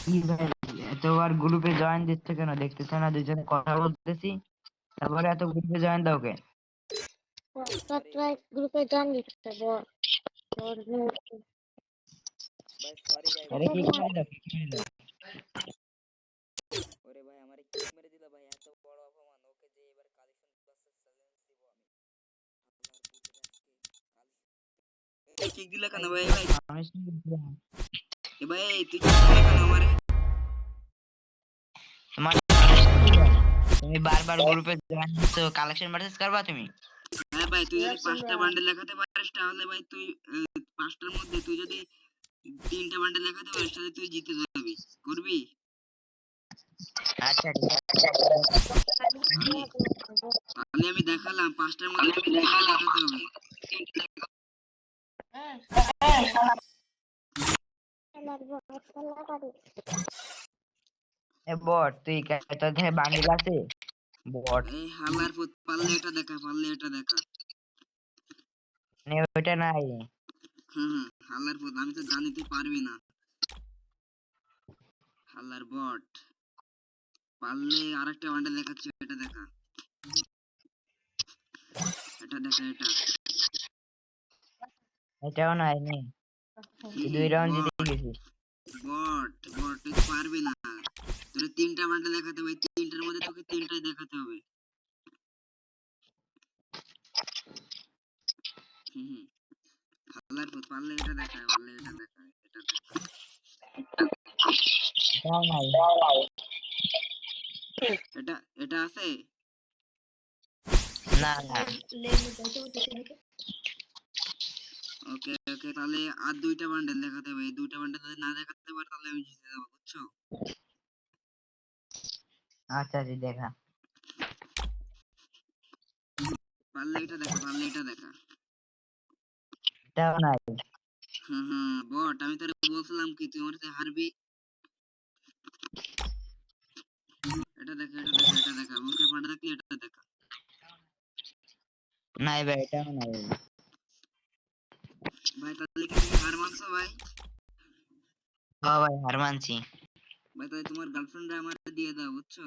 কি ভাই, এতবার গ্রুপে জয়েন দিচ্ছে কেন? দেখতেছো না দুজনে কথা বলতেছি, তারপরে এত গ্রুপে জয়েন দাও কে? সরি তোরা ভাই, গ্রুপে জয়েন দিতে বল। ভাই সরি ভাই, আরে ভুল কি হয়ে করে গেছে। দাও, কি করে দাও? ওরে ভাই আমারে কিক মেরে দিল ভাই, এত বড় অপমান। ওকে যে এবার কালেকশন ক্লাসে চ্যালেঞ্জ দিব আমি। এই কিক দিলা কেন ভাই ভাই? কোনো ভাই সমস্যা নেই। এ ভাই তুই কিক দিলা কেন আমারে? তোমার সমস্যা কি ভাই? তুমি বারবার গ্রুপে জয়েন দিচ্ছ, কালেকশন ভার্সেস করবা তুমি? হ্যাঁ ভাই, তুই যদি 5টা বান্ডেল দেখাতে পারিস তাহলে ভাই তুই 5টার মধ্যে তুই যদি 3টা বান্ডেল দেখাতে পারিস তাহলে তুই জিতে যাবি। করবি? আচ্ছা ঠিক আছে। আমি তাহলে আমি দেখালাম 5টার মধ্যে তোকে 3টা দেখাতে হবে। এ বট, তুই তোর কাছে বান্ডিল আছে? বট এই হালার পুত, পারলে এটা দেখা, পারলে এটা দেখা। মানে ওইটা নাই। হুম, হালার পুত, আমি তো জানি তুই পারবি না। হালার বট, পারলে আরেকটা বান্ডেল দেখাচ্ছি, এটা দেখা, এটা দেখা, এটা। এটাও নাই নি। তুই 2 রাউন্ড জিতে বট গেছিস। বট বট, তুই পারবি না। তোর 3টা বান্ডেল দেখাতে হবে, 3টার মধ্যে তোকে 3টাই দেখাতে হবে। হুম, হালার পুত, পারলে এটা দেখা, পারলে এটা দেখা, এটা দেখা। এটাও নাই। এটা এটা আছে। না না। ওকে ওকে, তাহলে আর 2টা বান্ডেল দেখাতে হবে। এই 2টা বান্ডেল যদি না দেখাতে পারে তাহলে আমি জিতে যাবো, বুঝছো? আচ্ছা জি দেখা। পারলে এটা দেখা, পারলে এটা দেখা। এটাও নাই। হ্যাঁ বট, আমি তোরে বলছিলাম কি তুই আমার সাথে হারবি। এটা দেখা, এটা দেখা, এটা দেখা, ওকে পাঠা থাকলে এটা দেখা। নাই ভাই, এটাও নাই। ভাই তাহলে কি তুমি হার মানছো ভাই? ও ভাই, হার মানছি। ভাই তাহলে তোমার গার্লফ্রেন্ড আমার দিয়ে দাও, বুঝছো?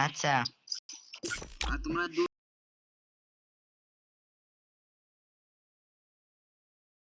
আচ্ছা। আর তোমরা